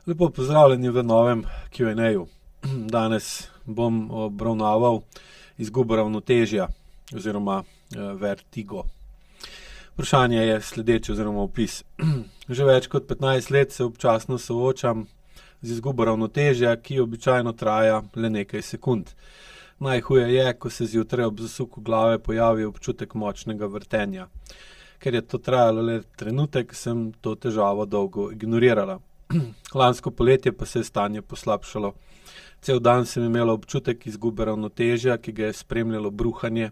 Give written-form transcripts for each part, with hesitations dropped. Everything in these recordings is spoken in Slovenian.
Lepo pozdravljeni v novem Q&A-ju. Danes bom obravnaval izgubo ravnotežja oziroma vertigo. Vprašanje je sledeče oziroma opis. Že več kot 15 let se občasno soočam z izgubo ravnotežja, ki običajno traja le nekaj sekund. Najhuje je, ko se zjutraj ob zasuku glave pojavi občutek močnega vrtenja. Ker je to trajalo le trenutek, sem to težavo dolgo ignorirala. Lansko poletje pa se je stanje poslabšalo. Cel dan sem imela občutek izgube ravnotežja, ki ga je spremljalo bruhanje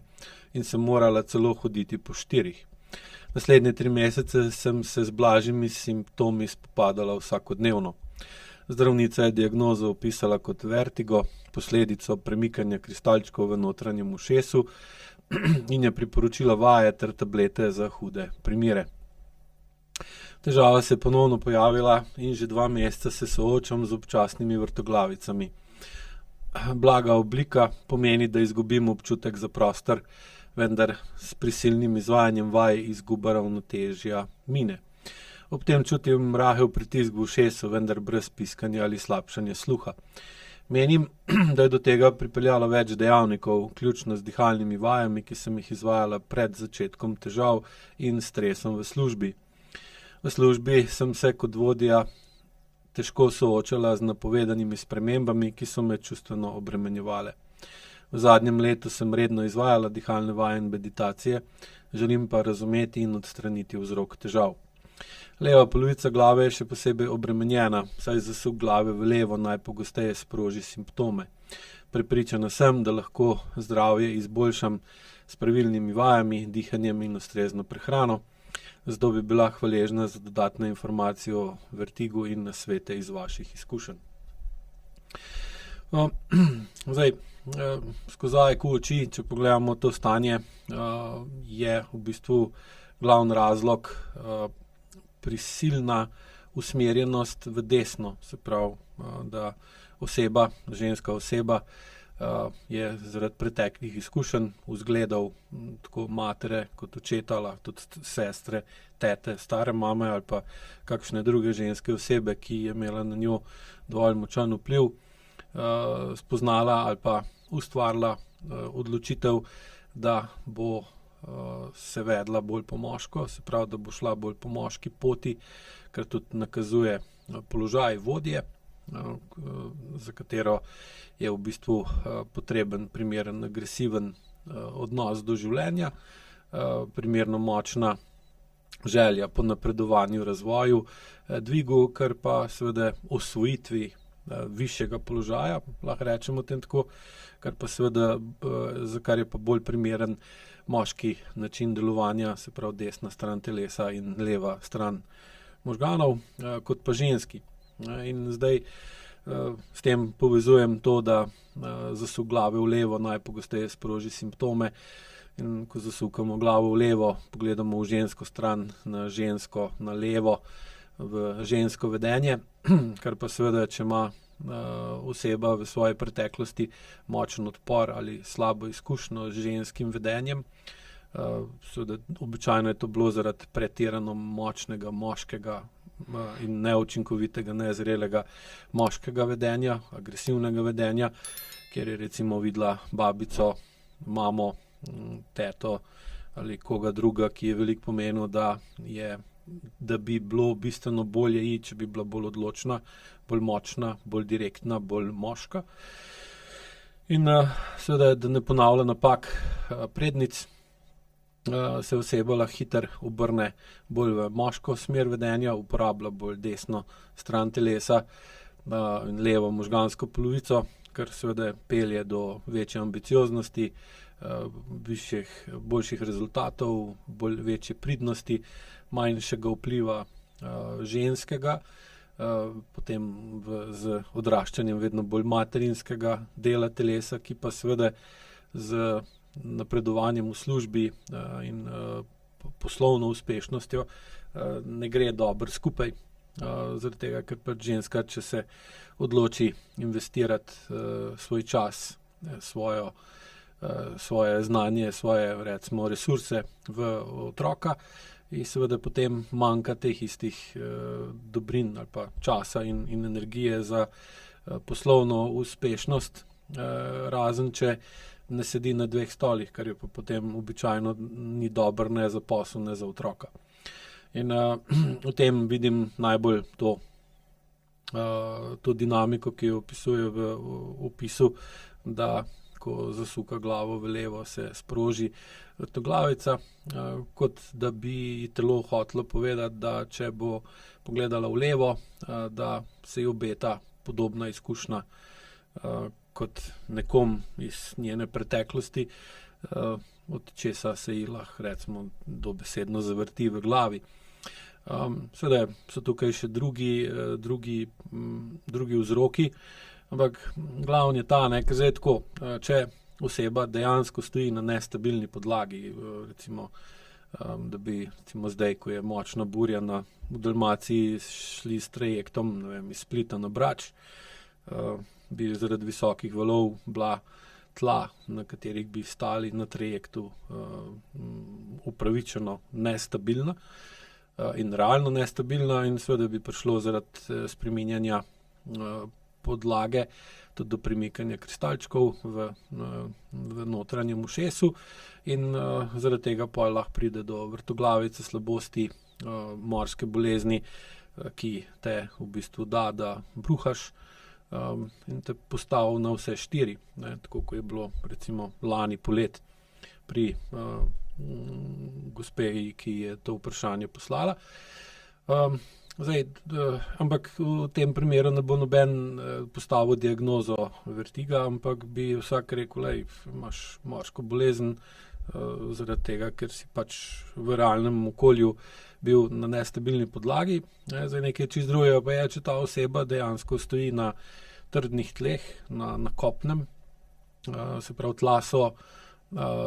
in sem morala celo hoditi po štirih. Naslednje 3 mesece sem se z blažjimi simptomi spopadala vsakodnevno. Zdravnica je diagnozo opisala kot vertigo, posledico premikanja kristalčkov v notranjem ušesu in je priporočila vaje ter tablete za hude primere. Težava se je ponovno pojavila in že 2 meseca se soočam z občasnimi vrtoglavicami. Blaga oblika pomeni, da izgubim občutek za prostor, vendar s prisilnim izvajanjem vaj izguba ravnotežja mine. Ob tem čutim rahel pritisk v ušesu, vendar brez piskanja ali slabšanja sluha. Menim, da je do tega pripeljalo več dejavnikov, vključno z dihalnimi vajami, ki sem jih izvajala pred začetkom težav in stresom v službi. V službi sem se kot vodja težko soočala z napovedanimi spremembami, ki so me čustveno obremenjevale. V zadnjem letu sem redno izvajala dihalne vaje in meditacije, želim pa razumeti in odstraniti vzrok težav. Leva polovica glave je še posebej obremenjena, saj zasuk glave v levo najpogosteje sproži simptome. Prepričana sem, da lahko zdravje izboljšam s pravilnimi vajami, dihanjem in ustrezno prehrano. Zato bi bila hvaležna za dodatne informacije o vertigu in nasvete iz vaših izkušenj. Skozi AIQ oči, če pogledamo to stanje, je v bistvu glavni razlog prisilna usmerjenost v desno. Se pravi, da ženska oseba je zaradi preteklih izkušenj, vzgledov, tako matere kot očeta, tudi sestre, tete, stare mame ali pa kakšne druge ženske osebe, ki je imela na njo dovolj močan vpliv, spoznala ali pa ustvarila odločitev, da bo se vedla bolj po moško, se pravi, da bo šla bolj po moški poti, kar tudi nakazuje položaj vodje, za katero je v bistvu potreben primeren agresiven odnos do življenja, primerno močna želja po napredovanju, razvoju, dvigu, kar pa seveda osvojitvi višjega položaja, lahko rečemo tem tako, kar pa seveda, za kar je pa bolj primeren moški način delovanja, se pravi desna stran telesa in leva stran možganov, kot pa ženski. In zdaj s tem povezujem to, da zasuk glave v levo najpogosteje sproži simptome in ko zasukamo glavo v levo, pogledamo v žensko stran, na žensko, na levo, v žensko vedenje, kar pa seveda, če ima oseba v svoji preteklosti močen odpor ali slabo izkušnjo z ženskim vedenjem, seveda običajno je to bilo zaradi pretirano močnega moškega in neučinkovitega, nezrelega moškega vedenja, agresivnega vedenja, kjer je recimo videla babico, mamo, teto ali koga druga, ki je veliko pomenil, da bi bilo bistveno bolje iti, če bi bila bolj odločna, bolj močna, bolj direktna, bolj moška. In seveda, da ne ponavlja napak prednic, se oseba lahko hitro obrne bolj v moško smer vedenja, uporablja bolj desno stran telesa in levo možgansko polovico, kar seveda pelje do večje ambicioznosti, boljših rezultatov, večje pridnosti, manjšega vpliva ženskega, potem z odraščanjem vedno bolj materinskega dela telesa, ki pa seveda z napredovanjem v službi in poslovno uspešnostjo ne gre dobro skupaj. Zaradi tega, ker pač ženska, če se odloči investirati svoj čas, svoje znanje, svoje recimo resurse v otroka, in seveda potem manjka teh istih dobrin ali pa časa in energije za poslovno uspešnost, razen če ne sedi na dveh stolih, kar je pa potem običajno ni dobro ne za posel, ne za otroka. In v tem vidim najbolj to dinamiko, ki jo opisuje v opisu, da ko zasuka glavo v levo, se sproži vrtoglavica, kot da bi telo hotelo povedati, da če bo pogledala v levo, da se ji obeta podobna izkušnja kot nekom iz njene preteklosti, od česa se ji lahko recimo dobesedno zavrti v glavi. Seveda so tukaj še drugi vzroki, ampak glavni je ta, ker zdaj tako, če oseba dejansko stoji na nestabilni podlagi, recimo, da bi recimo zdaj, ko je močna burja v Dalmaciji, šli s trajektom, ne vem, iz Splita na Brač, bi zaradi visokih valov bila tla, na katerih bi stali na trajektu, upravičeno nestabilna in realno nestabilna, in seveda bi prišlo zaradi spreminjanja podlage tudi do premikanja kristalčkov v notranjem ušesu in zaradi tega pa lahko pride do vrtoglavice, slabosti, morske bolezni, ki te v bistvu da bruhaš, in te postavi na vse štiri, tako kot je bilo recimo lani polet pri gospe, ki je to vprašanje poslala. Ampak v tem primeru ne bo noben postavil diagnozo vertiga, ampak bi vsak rekel, imaš morsko bolezen, zaradi tega, ker si pač v realnem okolju bil na nestabilni podlagi. Zdaj nekaj čisto drugega pa je, če ta oseba dejansko stoji na trdnih tleh, na kopnem, se pravi tla so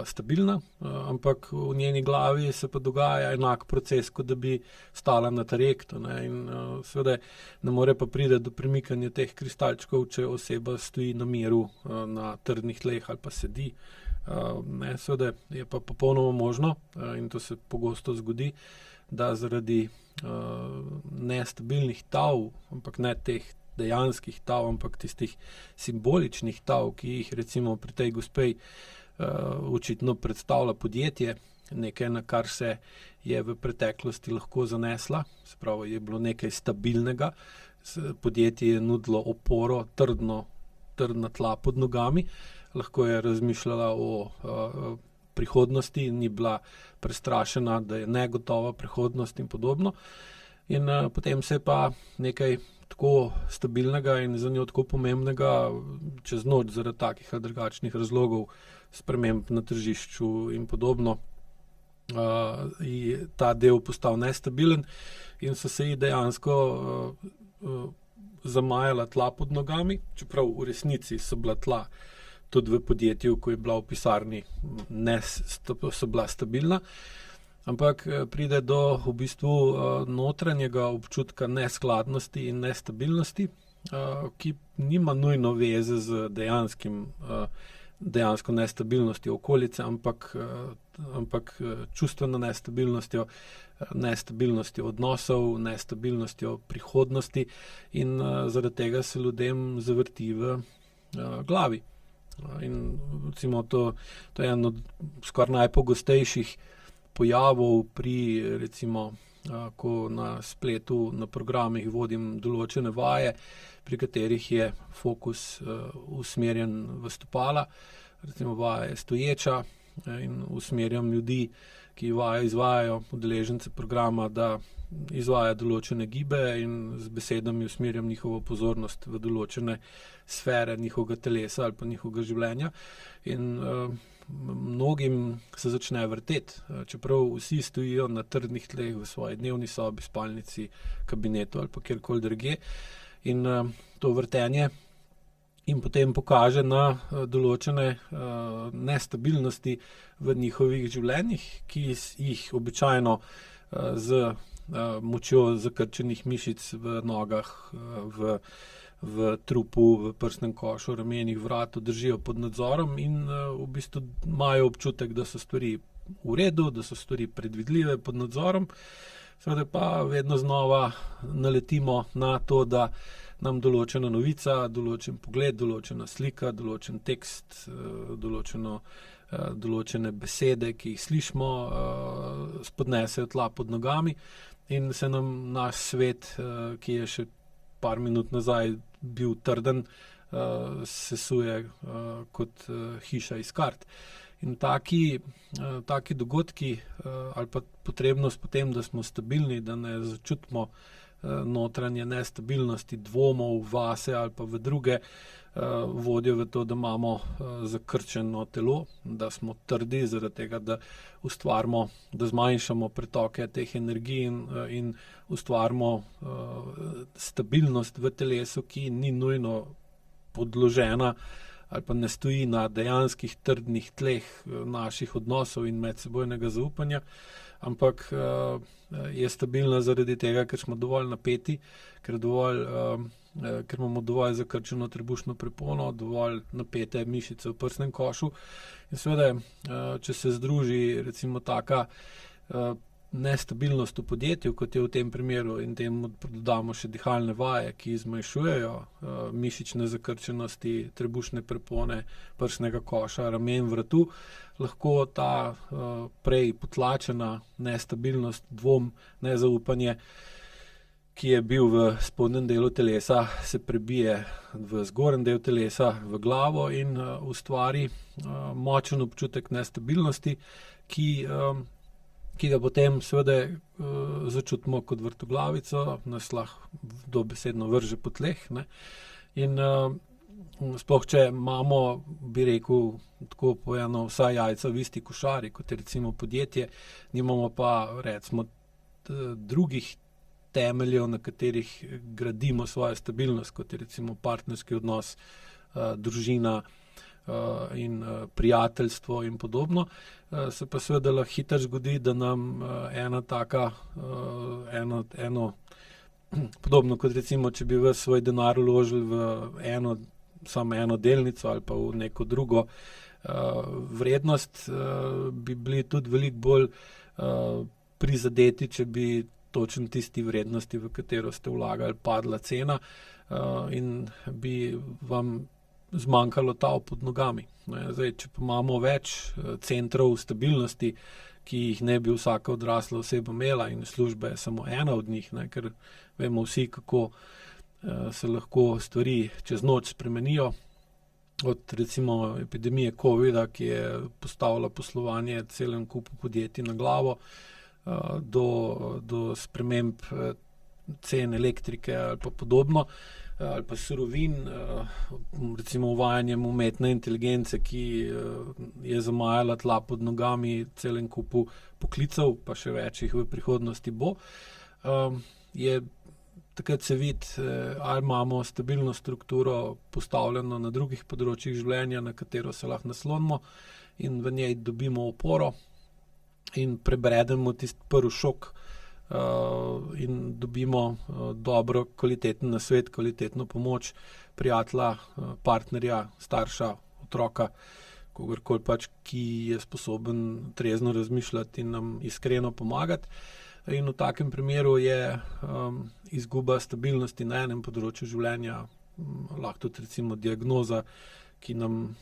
stabilna, ampak v njeni glavi se pa dogaja enak proces, kot da bi stala na trajektu, in seveda ne more pa priti do premikanja teh kristalčkov, če oseba stoji na miru na trdnih tleh ali pa sedi. Seveda je pa popolnoma možno, in to se pogosto zgodi, da zaradi nestabilnih tav, ampak ne teh dejanskih tav, ampak tistih simboličnih tav, ki jih recimo pri tej gospej očitno predstavlja podjetje, nekaj, na kar se je v preteklosti lahko zanesla, se pravi, je bilo nekaj stabilnega, podjetje je nudilo oporo, trdna tla pod nogami, lahko je razmišljala o prihodnosti, ni bila prestrašena, da je negotova prihodnost in podobno. In potem se pa nekaj tako stabilnega in za njo tako pomembnega čez noč zaradi takih ali drugačnih razlogov, sprememb na tržišču in podobno, je ta del postal nestabilen in so se ji dejansko zamajala tla pod nogami, čeprav v resnici so bila tla tudi v podjetju, ko je bila v pisarni, so bila stabilna, ampak pride do v bistvu notranjega občutka neskladnosti in nestabilnosti, ki nima nujno veze z dejansko nestabilnostjo okolice, ampak čustveno nestabilnostjo, nestabilnostjo odnosov, nestabilnostjo prihodnosti in zaradi tega se ljudem zavrti v glavi. In recimo to je eno od skoraj najpogostejših pojavov pri recimo, ko na spletu, na programih vodim določene vaje, pri katerih je fokus usmerjen v stopala, recimo vaja je stoječa in usmerjam ljudi, ki vajo izvajajo, udeležence programa, da izvaja določene gibe in z besedami usmerjam njihovo pozornost v določene sfere njihovega telesa ali pa njihovega življenja. In mnogim se začne vrteti, čeprav vsi stojijo na trdnih tleh v svoji dnevni sobi, spalnici, kabinetu ali pa kjerkoli drugje. In to vrtenje jim potem pokaže na določene nestabilnosti v njihovih življenjih, ki jih običajno z močjo zakrčenih mišic v nogah, v trupu, v prsnem košu, ramenih, vratu držijo pod nadzorom in v bistvu imajo občutek, da so stvari v redu, da so stvari predvidljive pod nadzorom. Seveda pa vedno znova naletimo na to, da nam določena novica, določen pogled, določena slika, določen tekst, določene besede, ki jih slišimo, spodnesejo tla pod nogami in se nam naš svet, ki je še par minut nazaj bil trden, sesuje kot hiša iz kart. In taki dogodki ali pa potrebnost potem, da smo stabilni, da ne začutimo notranje nestabilnosti, dvomov vase ali pa v druge, vodijo v to, da imamo zakrčeno telo, da smo trdi zaradi tega, da ustvarimo, da zmanjšamo pretoke teh energij in ustvarimo stabilnost v telesu, ki ni nujno podložena ali pa ne stoji na dejanskih trdnih tleh naših odnosov in medsebojnega zaupanja, ampak je stabilna zaradi tega, ker smo dovolj napeti, ker imamo dovolj zakrčeno trebušno prepono, dovolj napete mišice v prsnem košu. In seveda, če se združi recimo taka nestabilnost v podjetju, kot je v tem primeru, in temu dodamo še dihalne vaje, ki zmanjšujejo mišične zakrčenosti, trebušne prepone, prsnega koša, ramen, vratu, lahko ta prej potlačena nestabilnost, dvom, nezaupanje, ki je bil v spodnjem delu telesa, se prebije v zgornji del telesa, v glavo in ustvari močen občutek nestabilnosti, ki ga potem seveda začutimo kot vrtoglavico, nas lahko dobesedno vrže po tleh, ne. In sploh, če imamo, bi rekel, tako povedano, vsa jajca v isti košari, kot je recimo podjetje, nimamo pa recimo drugih temeljev, na katerih gradimo svojo stabilnost, kot je recimo partnerski odnos, družina, in prijateljstvo in podobno, se pa seveda lahko hitro zgodi, da nam podobno kot recimo, če bi ves svoj denar vložili v samo eno delnico ali pa v neko drugo vrednost, bi bili tudi veliko bolj prizadeti, če bi točno tisti vrednosti, v katero ste vlagali, padla cena, in bi vam zmanjkalo tal pod nogami. Zdaj, če pa imamo več centrov stabilnosti, ki jih ne bi vsaka odrasla oseba imela, in služba je samo ena od njih, ne, ker vemo vsi, kako se lahko stvari čez noč spremenijo, od recimo epidemije covida, ki je postavila poslovanje celem kupu podjetij na glavo, do sprememb cen elektrike ali pa podobno, ali pa surovin, recimo uvajanjem umetne inteligence, ki je zamajala tla pod nogami celem kupu poklicev, pa še več jih v prihodnosti bo, je takrat se vidi, ali imamo stabilno strukturo postavljeno na drugih področjih življenja, na katero se lahko naslonimo in v njej dobimo oporo in prebredemo tisti prvi šok, in dobimo dobro, kvaliteten nasvet, kvalitetno pomoč prijatelja, partnerja, starša, otroka, kogarkoli pač, ki je sposoben trezno razmišljati in nam iskreno pomagati. In v takem primeru je izguba stabilnosti na enem področju življenja, lahko tudi recimo diagnoza, ki nam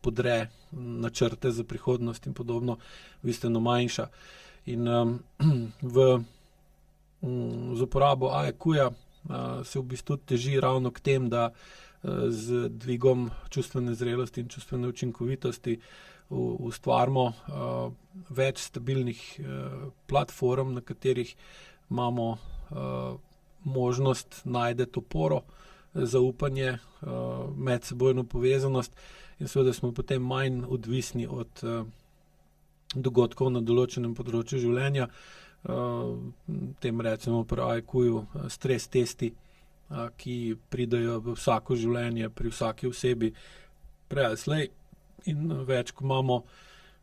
podre načrte za prihodnost in podobno, bistveno manjša. In z uporabo AEQ-ja se v bistvu teži ravno k tem, da z dvigom čustvene zrelosti in čustvene učinkovitosti ustvarimo več stabilnih platform, na katerih imamo možnost najti oporo, zaupanje, medsebojno povezanost in seveda smo potem manj odvisni od dogodkov na določenem področju življenja. Tem recimo pri AEQ-ju stres testi, ki pridejo v vsako življenje, pri vsaki osebi prej ali slej, in več, ko imamo,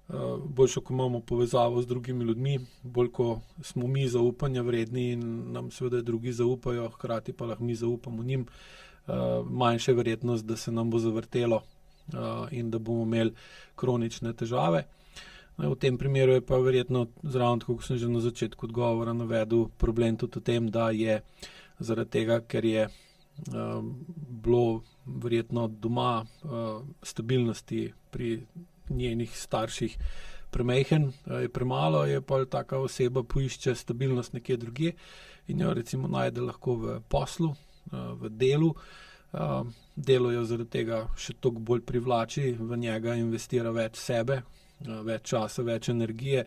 boljšo, ko imamo povezavo z drugimi ljudmi, bolj, ko smo mi zaupanja vredni in nam seveda drugi zaupajo, hkrati pa lahko mi zaupamo njim, manjša je verjetnost, da se nam bo zavrtelo in da bomo imeli kronične težave. V tem primeru je pa verjetno zraven, tako kot sem že na začetku odgovora navedel, problem tudi v tem, da je zaradi tega, ker je bilo verjetno doma stabilnosti pri njenih starših premajhen, je premalo, je pa taka oseba poišče stabilnost nekje drugje in jo recimo najde lahko v poslu, v delu. Delo jo zaradi tega še toliko bolj privlači, v njega investira več sebe, več časa, več energije,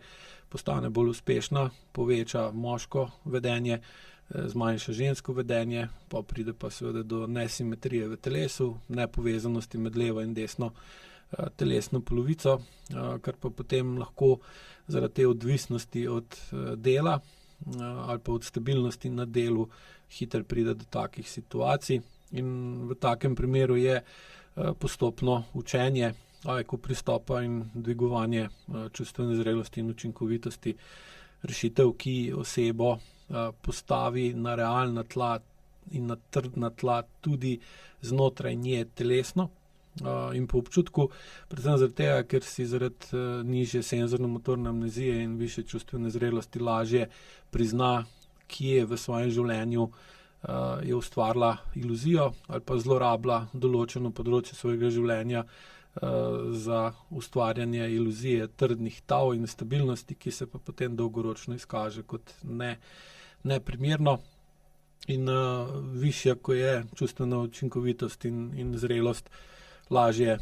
postane bolj uspešna, poveča moško vedenje, zmanjša žensko vedenje, pa pride pa seveda do nesimetrije v telesu, nepovezanosti med levo in desno telesno polovico, kar pa potem lahko zaradi te odvisnosti od dela ali pa od stabilnosti na delu hitro pride do takih situacij. In v takem primeru je postopno učenje, pristopa in dvigovanje čustvene zrelosti in učinkovitosti rešitev, ki osebo postavi na realna tla in na trdna tla tudi znotraj nje telesno in po občutku, predvsem zaradi tega, ker si zaradi nižje senzorno-motorne amnezije in višje čustvene zrelosti lažje prizna, kje v svojem življenju je ustvarila iluzijo ali pa zlorabila določeno področje svojega življenja za ustvarjanje iluzije trdnih tal in stabilnosti, ki se pa potem dolgoročno izkaže kot neprimerno. In višja, ko je čustvena učinkovitost in zrelost, lažje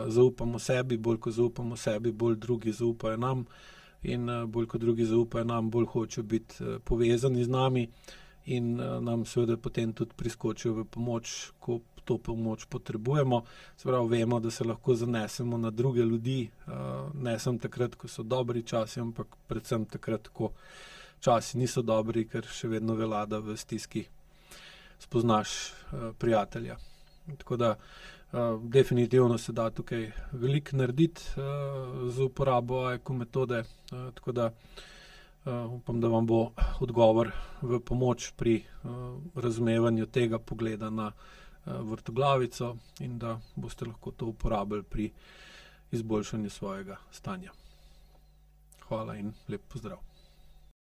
zaupamo sebi, bolj ko zaupamo sebi, bolj drugi zaupajo nam in bolj ko drugi zaupajo nam, bolj hočejo biti povezani z nami in nam seveda potem tudi priskočijo v pomoč, ko to pomoč potrebujemo. Se pravi, vemo, da se lahko zanesemo na druge ljudi, ne samo takrat, ko so dobri časi, ampak predvsem takrat, ko časi niso dobri, ker še vedno velja, da v stiski spoznaš prijatelja. Tako da definitivno se da tukaj veliko narediti z uporabo AIKU metode, tako da upam, da vam bo odgovor v pomoč pri razumevanju tega pogleda na vrtoglavico in da boste lahko to uporabili pri izboljšanju svojega stanja. Hvala in lep pozdrav.